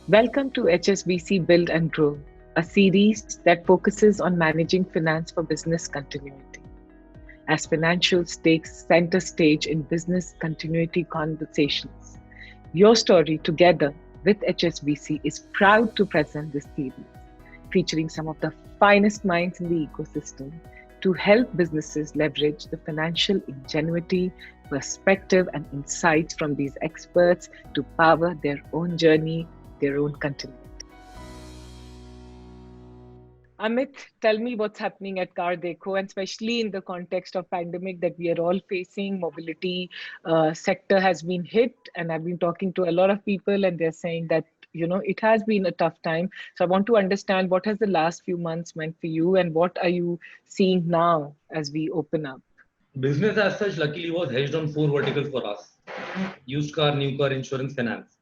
Welcome to HSBC Build and Grow, a series that focuses on managing finance for business continuity. As financials takes center stage in business continuity conversations, your story together with HSBC is proud to present this series, featuring some of the finest minds in the ecosystem to help businesses leverage the financial ingenuity, perspective, and insights from these experts to power their own journey, their own continuity. Amit, tell me what's happening at Car Deco, and especially in the context of pandemic that we are all facing. Mobility sector has been hit, and I've been talking to a lot of people, and they're saying that it has been a tough time. So I want to understand what has the last few months meant for you, and what are you seeing now as we open up? Business as such, luckily, was hedged on four verticals for us: used car, new car, insurance, finance.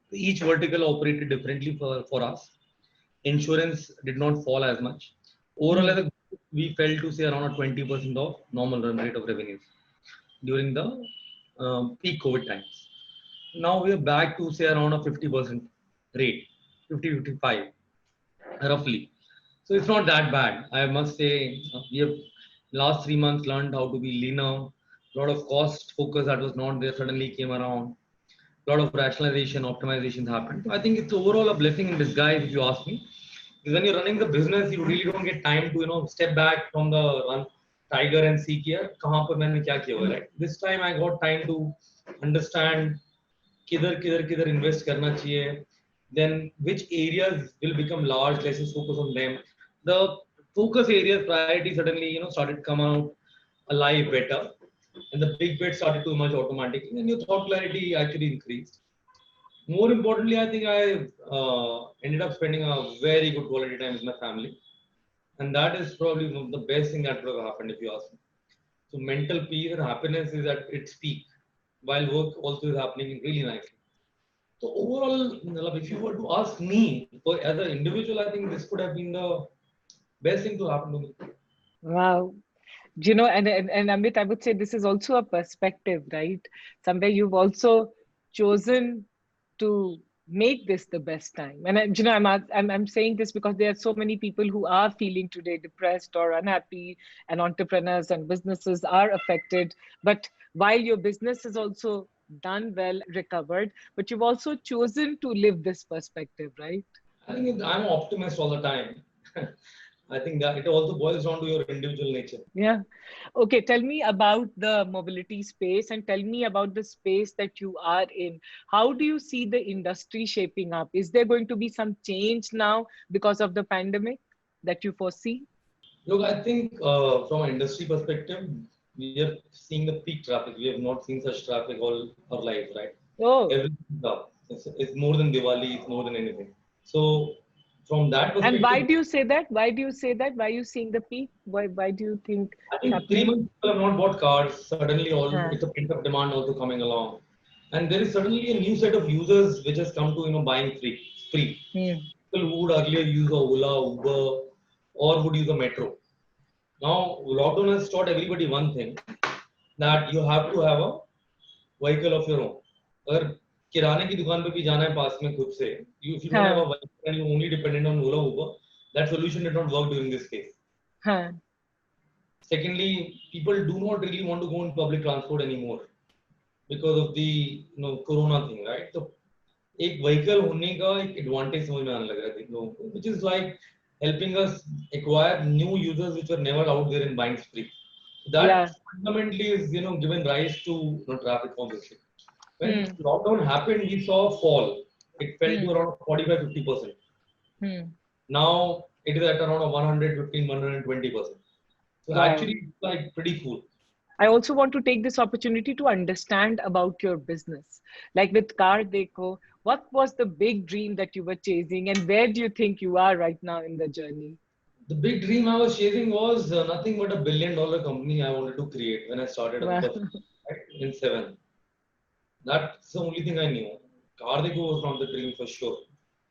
Each vertical operated differently for us. Insurance did not fall as much. Overall, as Hmm. a group, we fell to say around a 20% of normal run rate of revenues during the peak COVID times. Now we are back to say around a 50% rate, 50-55 roughly. So it's not that bad. I must say we have last 3 months learned how to be leaner. A lot of cost focus that was not there suddenly came around. A lot of rationalization, optimizations happened. So I think it's overall a blessing in disguise, if you ask me. Because when you're running the business, you really don't get time to step back from the run tiger and see कि यार कहाँ पर मैंने क्या किया हुआ है, right? This time I got time to understand किधर किधर किधर invest करना चाहिए, then which areas will become large, let's just focus on them. The focus areas priority suddenly started come out alive better, and the big bets started to emerge automatically, and your thought clarity actually increased. More importantly, I think I ended up spending a very good quality time with my family, and that is probably one of the best thing that could have happened, if you ask me. So mental peace and happiness is at its peak, while work also is happening really nicely. So overall, if you were to ask me, for as an individual, I think this could have been the best thing to happen to me. Wow. And Amit, I would say this is also a perspective, right? Somewhere you've also chosen to make this the best time. And I'm saying this because there are so many people who are feeling today depressed or unhappy, and entrepreneurs and businesses are affected. But while your business is also done well, recovered, but you've also chosen to live this perspective, right? I think I'm an optimist all the time. I think that it also boils down to your individual nature. Yeah. Okay, tell me about the mobility space and tell me about the space that you are in. How do you see the industry shaping up? Is there going to be some change now because of the pandemic that you foresee? Look, I think from an industry perspective, we are seeing the peak traffic. We have not seen such traffic all our life, right? Oh, Everything's up. It's more than Diwali, it's more than anything. So from that and why perspective, do you say that? Why do you say that? Why are you seeing the peak? Why do you think I it's think 3 months happening? people have not bought cars. Suddenly, all Huh. it's a pent-up demand also coming along, and there is suddenly a new set of users which has come to buying free. Hmm. People who would earlier use a Ola, Uber, or would use a metro. Now, lockdown has taught everybody one thing, that you have to have a vehicle of your own. अगर किराने की दुकान पे भी जाना है पास में खुद से, you if you don't have Huh. a vehicle and you only dependent on Ola Uber, that solution did not work during this case. Huh. Secondly, people do not really want to go in public transport anymore because of the corona thing, right? So एक vehicle होने का एक advantage समझ में आने लग रहा है लोगों को, which is like helping us acquire new users which were never out there in buying spree. That Yeah. fundamentally is given rise to traffic congestion. When Hmm. lockdown happened, we saw a fall. It fell to Hmm. around 45-50%. Hmm. Now it is at around a 115-120%. So actually, Wow. it's like pretty cool. I also want to take this opportunity to understand about your business. Like with Car Deco, what was the big dream that you were chasing, and where do you think you are right now in the journey? The big dream I was chasing was nothing but a $1 billion company I wanted to create when I started up Wow. first, right, in seven. That's the only thing I knew. Kardeko was not the dream for sure.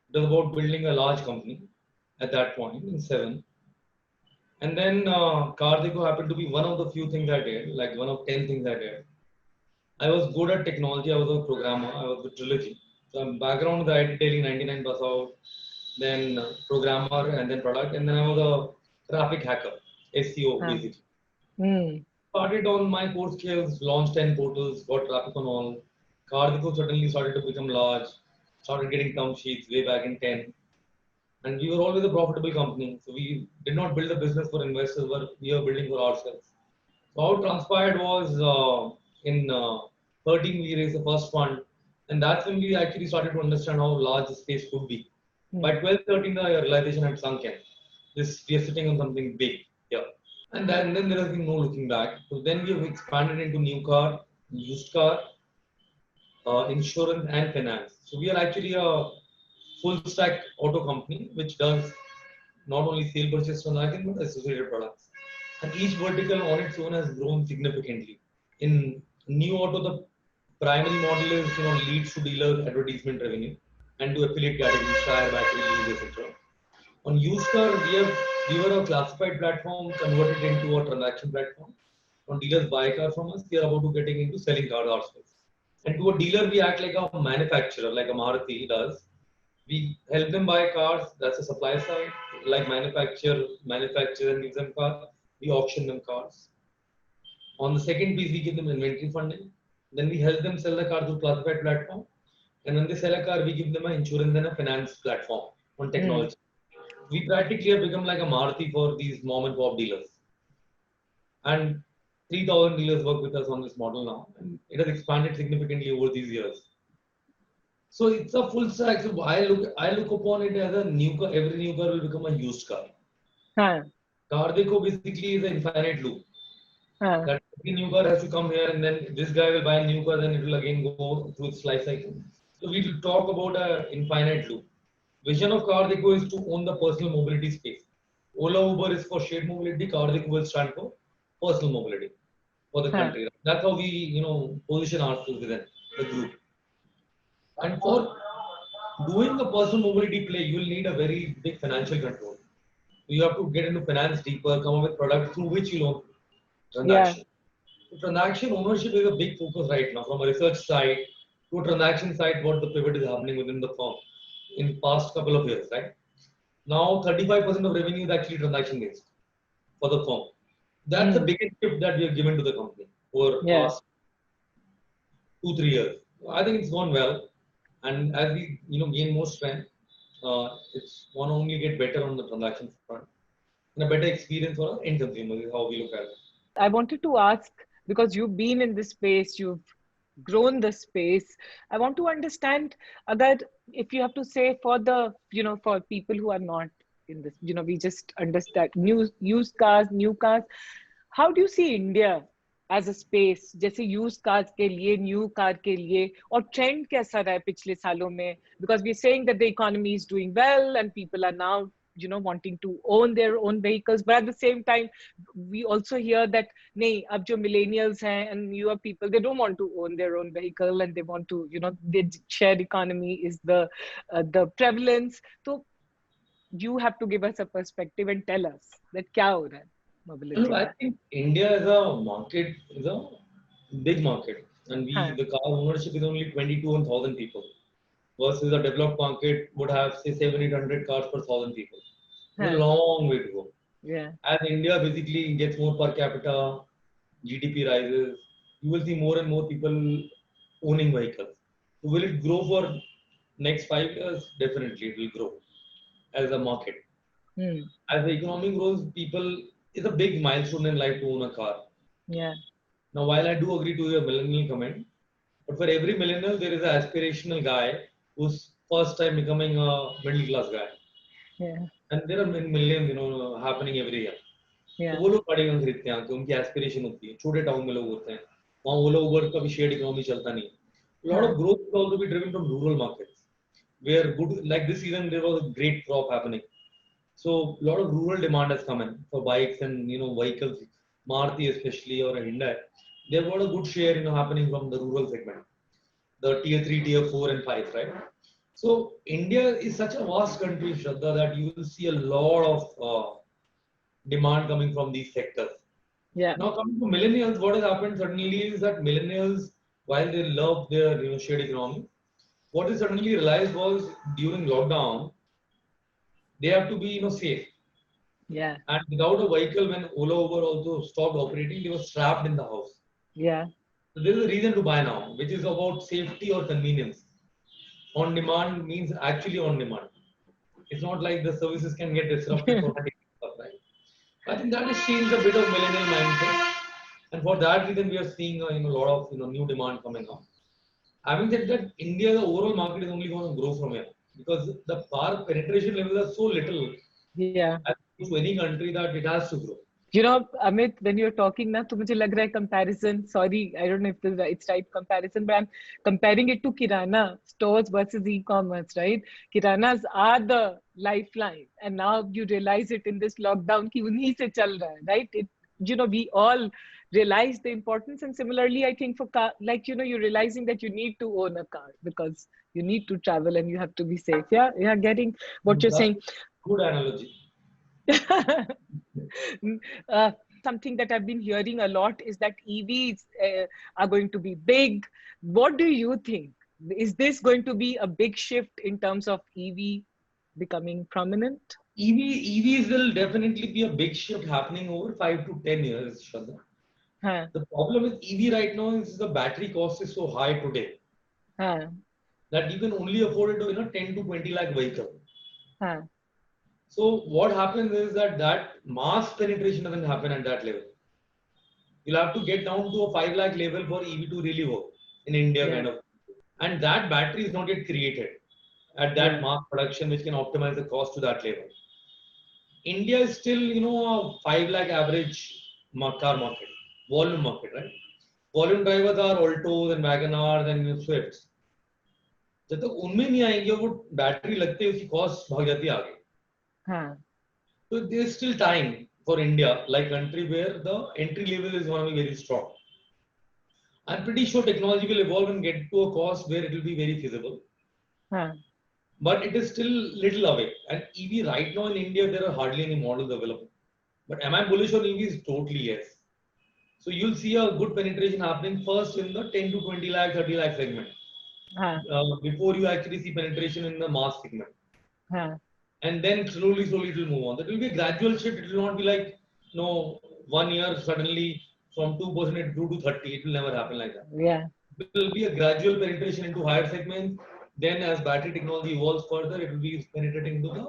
It was about building a large company at that point in seven. And then Kardeko happened to be one of the few things I did, like one of 10 things I did. I was good at technology. I was a programmer. I was with Trilogy. So background is IT detailing, 99 pass out, then programmer, and then product, and then I was a traffic hacker, SEO Huh. basically. Hmm. Started on my core skills, launched 10 portals, got traffic on all. Cardco suddenly started to become large, started getting term sheets way back in 10. And we were always a profitable company. So we did not build a business for investors, but we were building for ourselves. So how it transpired was in 13 we raised the first fund, and that's when we actually started to understand how large the space could be. By 12, 13, the realization had sunk in. This we are sitting on something big here. And then there has been no looking back. So then we have expanded into new car, used car, insurance, and finance. So we are actually a full stack auto company which does not only sale purchase transaction but associated products. And each vertical on its own has grown significantly. In new auto, the primary model is leads to dealer advertisement revenue and to affiliate categories, tire, battery, lease, etc. On used car, we were a classified platform converted into a transaction platform. When dealers buy a car from us, we are about to getting into selling cars ourselves. And to a dealer, we act like a manufacturer, like a Maruti does. We help them buy cars. That's the supply side. Like manufacturer and gives them car. We auction them cars. On the second piece, we give them inventory funding. Then we help them sell the car through classified platform. And when they sell a car, we give them an insurance and a finance platform on Hmm. technology. We practically have become like a Maruti for these mom and pop dealers. And 3,000 dealers work with us on this model now, and it has expanded significantly over these years. So it's a full stack. So I look upon it as a new car. Every new car will become a used car. Huh. Car Deco basically is an infinite loop. Huh. That every new car has to come here, and then this guy will buy a new car, then it will again go through its life cycle. So we will talk about a infinite loop. Vision of Car Deco is to own the personal mobility space. Ola Uber is for shared mobility. Car Deco will stand for personal mobility for the Huh. country. That's how we position ourselves within the group. And for doing a personal mobility play, you will need a very big financial control. You have to get into finance deeper, come up with products through which you own Yeah. transaction. So transaction ownership is a big focus right now from a research side to a transaction side, what the pivot is happening within the firm in past couple of years, right? Now 35% of revenue is actually transaction based for the firm. That's the Hmm. biggest shift that we have given to the company over Yeah. past 2 3 years. I think it's gone well, and as we gain more strength, it's want to only get better on the transaction front and a better experience for our end consumers is how we look at it. I wanted to ask, because you've been in this space, you've grown the space. I want to understand that if you have to say for the, for people who are not in this, we just understand new used cars, new cars. How do you see India as a space? जैसे used cars के लिए, new car के लिए, और trend कैसा रहा है पिछले सालों में? Because we're saying that the economy is doing well and people are now wanting to own their own vehicles, but at the same time we also hear that नहीं अब जो millennials हैं and newer people, they don't want to own their own vehicle and they want to the shared economy is the prevalence. So you have to give us a perspective and tell us that क्या हो रहा है Look, mobility I में. think India as a market is a big market, and हाँ. the car ownership is only 22,000 people versus a developed market would have say 700-800 cars per thousand people. It's a हाँ. long way to go. Yeah. As India basically gets more per capita, GDP rises, you will see more and more people owning vehicles. So will it grow for next 5 years? Definitely, it will grow as a market. Hmm. As the economy grows, people it's a big milestone in life to own a car. Yeah. Now, while I do agree to your millennial comment, but for every millennial, there is an aspirational guy who's first time becoming a middle class guy. Yeah. And there are millions, happening every year. तो Yeah. वो लोग गाड़ी कहाँ खरीदते हैं कि उनकी aspiration होती है छोटे टाउन में लोग होते हैं वहाँ ओला उबर का भी शेयर्ड इकोनॉमी चलता नहीं है लॉट हाँ. Of growth will also be driven from rural markets where good like this season there was a great crop happening so a lot of rural demand has come in for bikes and vehicles Maruti especially or Hyundai they've got a good share happening from the rural segment the tier 3 tier 4 and 5 right so India is such a vast country Shraddha that you will see a lot of demand coming from these sectors. Yeah. Now coming to millennials, what has happened suddenly is that millennials, while they love their shared economy, what they suddenly realized was during lockdown, they have to be, safe. Yeah. And without a vehicle, when Ola Uber also stopped operating, they were trapped in the house. Yeah. So there is a reason to buy now, which is about safety or convenience. On demand means actually on demand. It's not like the services can get disrupted for multiple stuff, right? I think that has changed a bit of millennial mindset, and for that reason, we are seeing a lot of new demand coming up. Having said that, India, the overall market is only going to grow from here because the car penetration levels are so little Yeah. as to any country that it has to grow. Amit, when you're talking now, तो मुझे लग रहा है comparison. Sorry, I don't know if it's right comparison, but I'm comparing it to Kirana stores versus e-commerce, right? Kiranas are the lifeline, and now you realize it in this lockdown कि उन्हीं से चल रहा है, right? We all realize the importance, and similarly, I think for car, you're realizing that you need to own a car because you need to travel and you have to be safe. Yeah, getting what you're That's saying. good analogy. Something that I've been hearing a lot is that EVs are going to be big. What do you think? Is this going to be a big shift in terms of EV becoming prominent? EVs will definitely be a big shift happening over 5 to 10 years, Shraddha. Huh. The problem with EV right now is the battery cost is so high today Huh. that you can only afford it to 10 to 20 lakh vehicle. Huh. So what happens is that mass penetration doesn't happen at that level. You'll have to get down to a 5 lakh level for EV to really work in India, Yeah. kind of. And that battery is not yet created at that mass production, which can optimize the cost to that level. India is still, a 5 lakh average car market, volume market, right? Volume drivers are Altos and Wagonars and Swifts. जब तक उनमें नहीं आएंगे वो battery लगते ही उसकी cost भाग जाती है आगे. Huh. So there is still time for India, like country where the entry level is going to be very strong. I'm pretty sure technology will evolve and get to a cost where it will be very feasible. Huh. But it is still little away. And EV right now in India, there are hardly any models available. But am I bullish on EVs? Totally yes. So you'll see a good penetration happening first in the 10 to 20 lakh, 30 lakh segment. Huh. Before you actually see penetration in the mass segment. Huh. And then slowly it will move on. That will be a gradual shift. It will not be like, 1 year suddenly from 2% it grew to 30. It will never happen like that. Yeah. It will be a gradual penetration into higher segments. Then as battery technology evolves further, it will be penetrating into the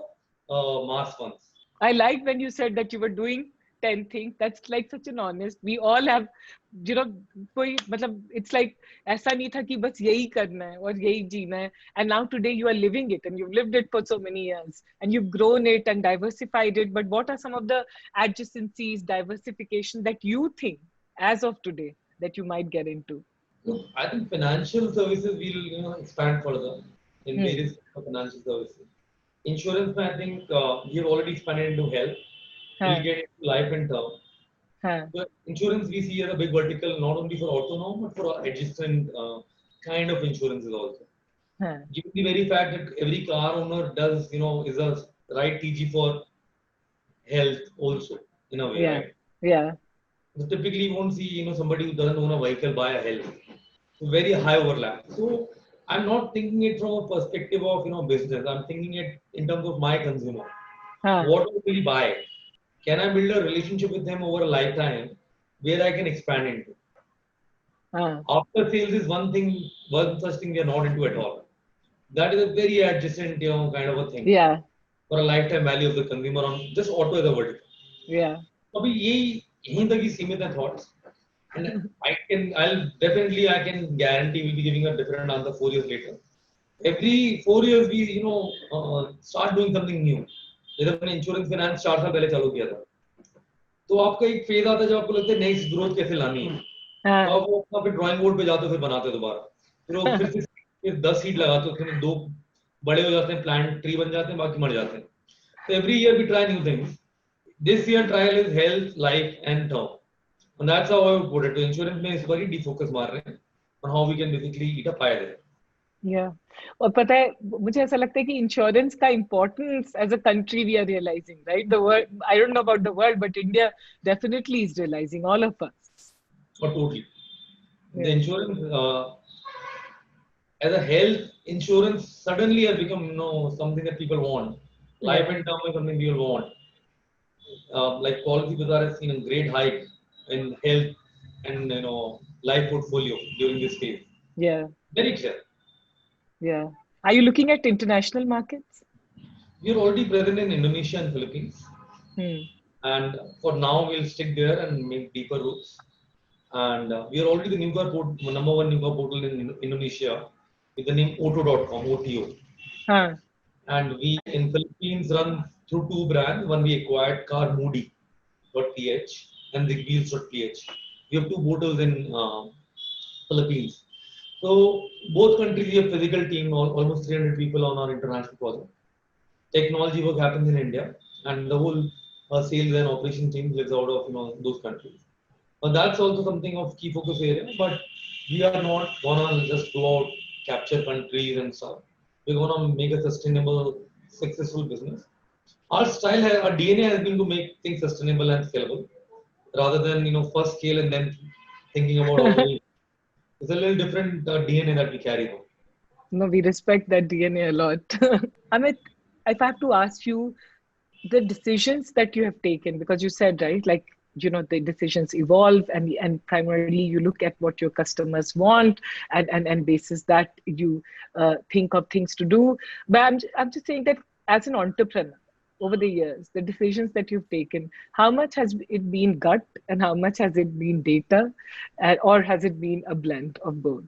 mass ones. I liked when you said that you were doing 10 things. That's like such an honest. We all have, कोई मतलब it's like ऐसा नहीं था कि बस यही करना है और यही जीना है. And now today you are living it and you've lived it for so many years and you've grown it and diversified it. But what are some of the adjacencies, diversification that you think as of today that you might get into? Look, I think financial services will expand further in various financial services. Insurance, I think we have already expanded into health. We'll get into life and term. So insurance we see as a big vertical, not only for auto now, but for adjacent kind of insurances also. Given the very fact that every car owner does, is a right TG for health also, in a way, right? Yeah. So typically you won't see, somebody who doesn't own a vehicle buy a health. So very high overlap. So I'm not thinking it from a perspective of, business. I'm thinking it in terms of my consumer. What will he buy? Can I build a relationship with him over a lifetime where I can expand into? After sales is one such thing we are not into at all. That is a very adjacent, kind of a thing. Yeah. For a lifetime value of the consumer on just auto as a vertical. Yeah. अभी यहीं तक ही सीमित है thoughts. And I can guarantee we'll be giving a different answer 4 years later. Every 4 years we, start doing something new. जैसे अपने insurance finance 4 साल पहले चालू किया था. तो आपका एक फेज आता है जब आपको लगता है नेक्स्ट ग्रोथ कैसे लानी है. तो आप वो अपना फिर ड्राइंग बोर्ड पे जाते हो, फिर बनाते हो दोबारा. फिर वो फिर 10 सीट लगाते हो, उसमें 2 बड़े हो जाते हैं, प्लांट ट्री बन जाते हैं, बाकी मर जाते हैं. So every year we try new things. This year trial is health, life and term. And that's how I would put it. तो insurance में इस बार ही defocus मार रहे हैं on how we can basically eat a pie there. Yeah. और पता है मुझे ऐसा लगता है कि इंश्योरेंस का importance as a country we are realising, right? The world, I don't know about the world, but India definitely is realising, all of us. Oh, totally. The insurance as a health insurance suddenly has become something that people want. Life and term is something people want. Like Policy Bazaar has seen a great hike in health and life portfolio during this phase. Yeah. Very clear. Yeah. Are you looking at international markets? We are already present in Indonesia and Philippines, Hmm. and for now we'll stick there and make deeper roots. And we are already the number one new car portal in Indonesia with the name Auto.com, OTO. Huh. And we in Philippines run through two brands. One we acquired, CarMoody.ph and TheWheels.ph. We have two portals in Philippines. So both countries we have physical team, almost 300 people on our international project. Technology work happens in India, and the whole sales and operation team lives out of those countries. But that's also something of key focus area. But we are not gonna just go out capture countries and stuff. We're gonna make a sustainable, successful business. Our style, our DNA has been to make things sustainable and scalable, rather than first scale and then thinking about automation. It's a little different DNA that we carry now. No, we respect that DNA a lot. Amit, if I have to ask you the decisions that you have taken, because you said, right, like, the decisions evolve and primarily you look at what your customers want and basis that you think of things to do. But I'm just saying that as an entrepreneur, over the years, the decisions that you've taken, how much has it been gut and how much has it been data, or has it been a blend of both?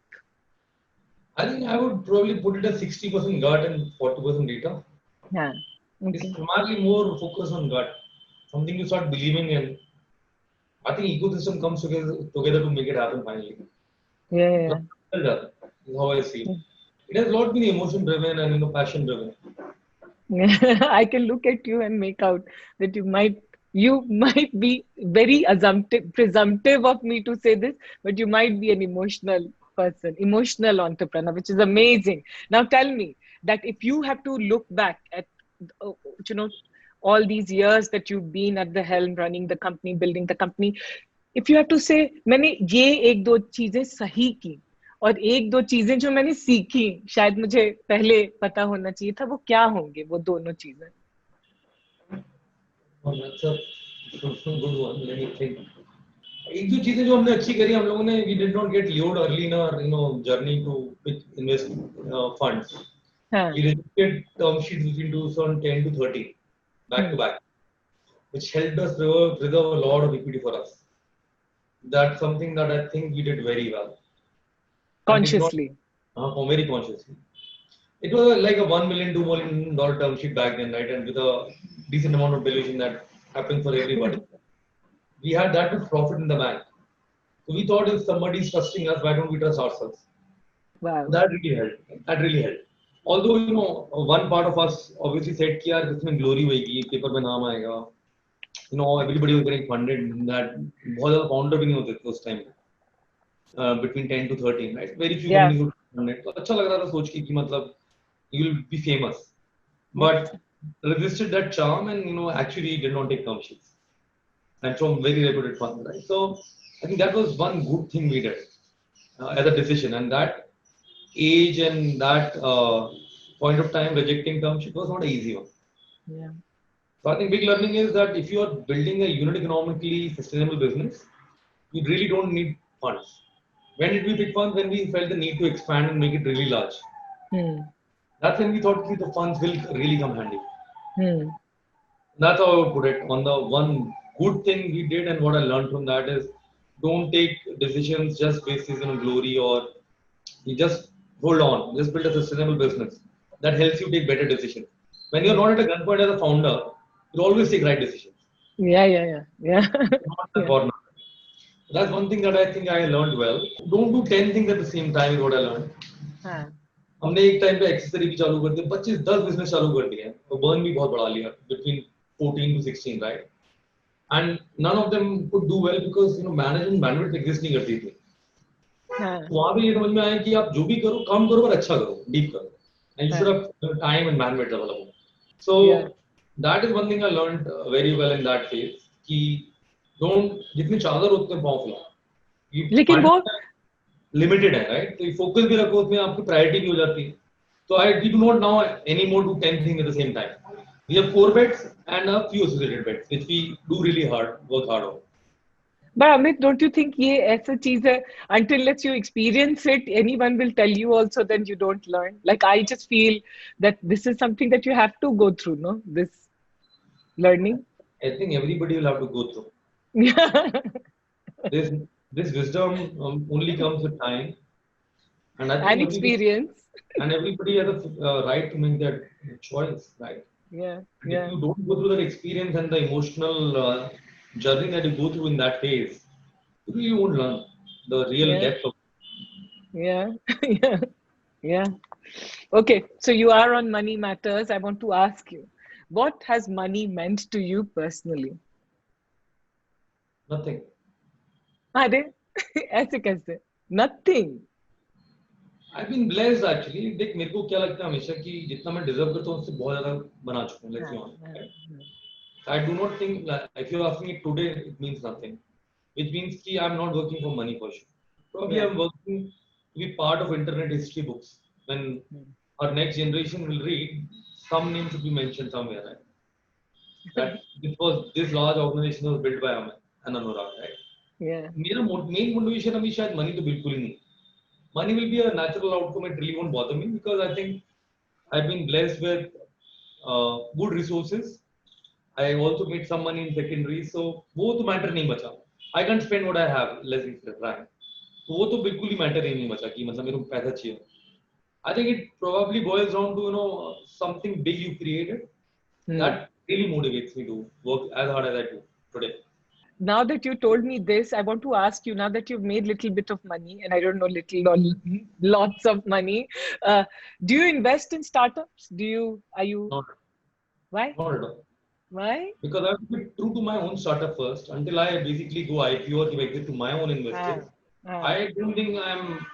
I think I would probably put it as 60% gut and 40% data. Yeah. It's Okay. primarily more focused on gut, something you start believing in. I think ecosystem comes together to make it happen finally. Yeah. That's how I see it. Yeah. It has not been emotion driven and passion driven. I can look at you and make out that you might be very presumptive of me to say this, but you might be an emotional person, emotional entrepreneur, which is amazing. Now tell me that if you have to look back at uh, you know all these years that you've been at the helm, running the company, building the company, if you have to say मैंने ये एक दो चीजें सही की और एक दो चीजें जो मैंने सीखी, शायद मुझे पहले पता होना चाहिए था, वो क्या होंगे वो दोनों चीजें? Oh, that's a good one. Let me think. एक दो चीजें जो हमने अच्छी करी हम लोगों ने we did not get lured early in our journey to invest funds. हाँ. We rejected term sheets between 2010 to 13 back to hmm. back, which helped us preserve a lot of equity for us. That's something that I think we did very well and did not Consciously. very consciously. It was like a $1 million, $2 million term sheet back then, right? And with a decent amount of dilution that happened for everybody. We had that much profit in the bank. So we thought if somebody is trusting us, why don't we trust ourselves? Wow. That really helped. That really helped. Although, one part of us obviously said, कि यार इसमें glory होएगी, paper में नाम आएगा. Everybody was getting funded. That बहुत ज़्यादा founder भी नहीं होते थे उस time. Between 10 to 13, right? Very few Yeah. companies would fund it. तो अच्छा लग रहा था सोच के कि मतलब you will be famous. But resisted that charm and actually did not take term sheets and from very reputed funds, right? So I think that was one good thing we did as a decision, and that age and that point of time rejecting term sheet was not an easy one. Yeah. So I think big learning is that if you are building a unit economically sustainable business, you really don't need funds. When did we pick funds? When we felt the need to expand and make it really large. Hmm. That's when we thought "Okay, the funds will really come handy." Hmm. That's how I would put it. On the one good thing we did and what I learned from that is don't take decisions just based on glory or you just hold on, just build a sustainable business that helps you take better decisions. When you're not at a gunpoint as a founder, you always take right decisions. Yeah. Not the Yeah. corner. That's one thing that I think I learned well. Don't do 10 things at the same time is what I learned. हाँ. हमने एक time पे accessory भी चालू कर दी 25-10 business चालू कर दिए तो बर्न भी बहुत बढ़ा लिया between 14 to 16, right? And none of them could do well because management bandwidth exist नहीं करती थी. हाँ. तो वहां पे ये समझ में आया कि आप जो भी करो काम करो पर अच्छा करो, डीप करो, and you should हाँ. have time and bandwidth available. So Yeah. that is one thing I learned very well in that phase कि don't जितनी चादर उतने पाँव फैलाओ. You लेकिन find वो out लिमिटेड है, राइट? तो फोकस भी रखो उसमें, आपकी प्रायोरिटी भी हो जाती है. So we do not now anymore do 10 things at the same time. We have 4 bets and a few associated bets, which we do really hard, work hard on. But Amit, don't you think ये ऐसा चीज है, until unless you experience it, anyone will tell you also, then you don't learn. Like I just feel that this is something that you have to go through, no? This learning. I think everybody will have to go through. Yeah. This this wisdom only comes with time, and I And think experience. everybody has a right to make that choice, right? Yeah, And if yeah, you don't go through that experience and the emotional journey that you go through in that phase, you really won't learn the real yeah, depth of. yeah, yeah, yeah. Okay, so you are on Money Matters. I want to ask you, what has money meant to you personally? Nothing. अरे ऐसे कैसे? Nothing. I've been blessed actually. देख मेरे को क्या लगता है हमेशा कि जितना मैं डिजर्व करता हूँ उससे बहुत ज्यादा बना चुका हूँ. Let's be honest. हाँ, Right? हाँ, I do not think that if you're asking it today, it means nothing. It means कि I'm not working for money for sure. Probably yeah. I'm working to be part of internet history books. When our next generation will read, some name should be mentioned somewhere, right? That this large organization was built by Amit and Anurag, right? Yeah. मेरा main motivation अभी शायद money तो बिल्कुल ही नहीं. Money will be a natural outcome. It really won't bother me because I think I've been blessed with good resources. I also made some money in secondary, so वो तो matter नहीं बचा. I can't spend what I have. Let's be frank. तो वो तो बिल्कुल ही matter ही नहीं बचा कि मतलब मेरे को पैसा चाहिए. I think it probably boils down to something big you created. That really motivates me to work as hard as I do today. Now that you told me this, I want to ask you, now that you've made little bit of money, and I don't know, little or lots of money, do you invest in startups? Are you, Not, why? not at all. Why? Because I have to be true to my own startup first until I basically go IPO or give exit to my own Ah, investors. ah, I don't think I'm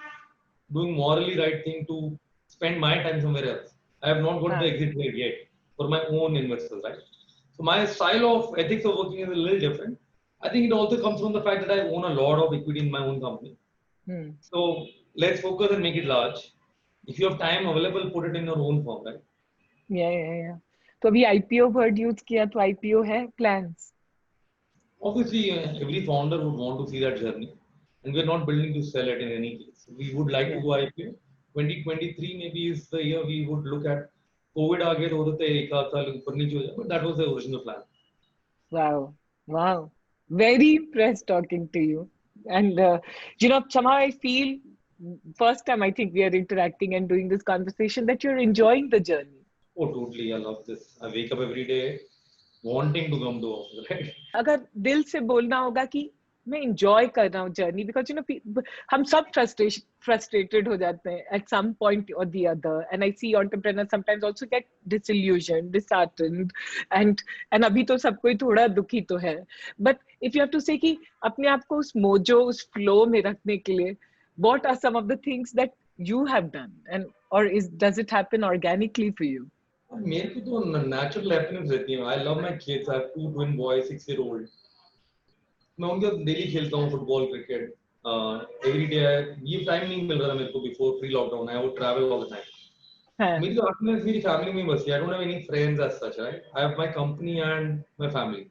doing morally right thing to spend my time somewhere else. I have not got the ah. exit rate yet for my own investors, right? So my style of ethics of working is a little different. I think it also comes from the fact that I own a lot of equity in my own company. So let's focus and make it large. If you have time available, put it in your own form, right? Yeah, yeah, yeah. तो अभी IPO word use किया, तो IPO है plans? Obviously, every founder would want to see that journey, and we're not building to sell it in any case. We would like to Yeah. go IPO. 2023 maybe is the year we would look at. COVID आ गया तो होता है एक आध साल ऊपर नीचे हो जाए, but that was the original plan. Wow, wow. Very impressed talking to you. And, somehow I feel, first time I think we are interacting and doing this conversation, that you're enjoying the journey. Oh, totally. I love this. I wake up every day wanting to come to office, right? अगर दिल से बोलना होगा कि मैं enjoy कर रहा हूँ journey, because हम सब frustrated हो जाते हैं at some point or the other, and I see entrepreneurs sometimes also get disillusioned, disheartened, and अभी तो सबको ही थोड़ा दुखी तो है, but if you have to say कि अपने आप को उस मोजो, उस flow में रखने के लिए, what are some of the things that you have done, and does it happen organically for you? मेरे को तो natural happiness रहती है. I love my kids. I have 2 twin boys, 6-year-old. मैं उनके साथ डेली खेलता हूँ फुटबॉल क्रिकेट एवरी डे. ये टाइम नहीं मिल रहा था मेरे को before pre lockdown. I would travel all the time. मेरी तो हैप्पीनेस मेरी फैमिली में बस. I don't have any friends as such, right? I have my company and my family,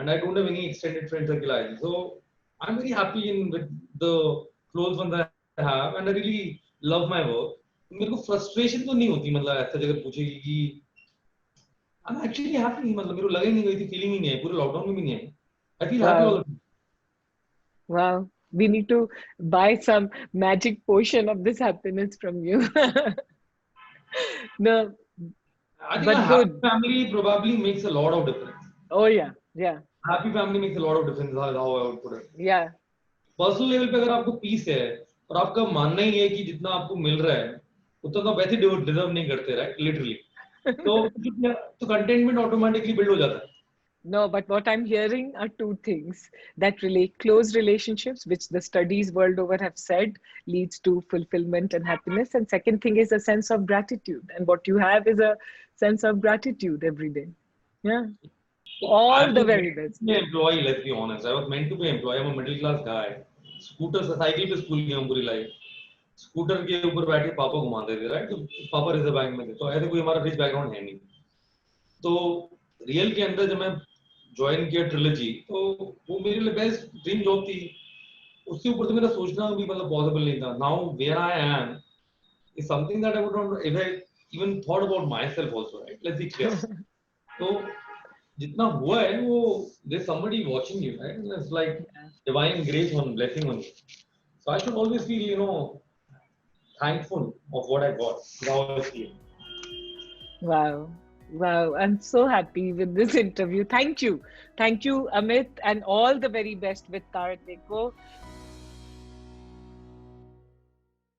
and I don't have any extended friend circle either. So I am very happy in with the close ones I have, and I really love my work. मेरे को frustration तो नहीं होती. मतलब ऐसा जगह पूछेगी कि I am actually happy. मतलब मेरे को लगा ही नहीं, गई थी फीलिंग ही नहीं है पूरे लॉकडाउन में भी नहीं है. I feel happy all the time. Wow, we need to buy some magic potion of this happiness from you. No, I think but a happy good. family probably makes a lot of difference. Oh yeah, yeah, Happy family makes a lot of difference. How I would put it. yeah. Personal level पे अगर आपको piece है और आपका मानना ही है कि जितना आपको मिल रहा है उतना तो आप वैसे डिजर्व नहीं करते, राइट? लिटरली. तो कंटेंटमेंट ऑटोमेटिकली बिल्ड हो जाता है. No, but what I'm hearing are two things that relate close relationships, which the studies world over have said leads to fulfillment and happiness. And second thing is a sense of gratitude. And what you have is a sense of gratitude every day. Yeah. All the very best. Employee, let's be honest. I was meant to be employee. I'm a middle class guy. Scooter से cycle पे school गया हूँ पूरी life, scooter के ऊपर बैठ के पापा घुमाते थे, राइट, तो पापा रिजर्व बैंक में थे, तो ऐसे कोई हमारा रिच बैकग्राउंड है नहीं। तो रियल के अंदर जब मैं ज्वाइन किया ट्रिलॉजी, तो वो मेरे लिए बेस्ट ड्रीम जॉब थी, उसके ऊपर तो मेरा सोचना भी मतलब पॉसिबल नहीं था। Now where I am is something that I would not even thought about myself also, right, let's be clear. तो जितना हुआ है वो there somebody watching you, right, it's like divine grace on blessing on you, so I should always feel thankful of what I got. How I feel. Wow. Wow. I'm so happy with this interview. Thank you. Thank you, Amit, and all the very best with Tarat Neko.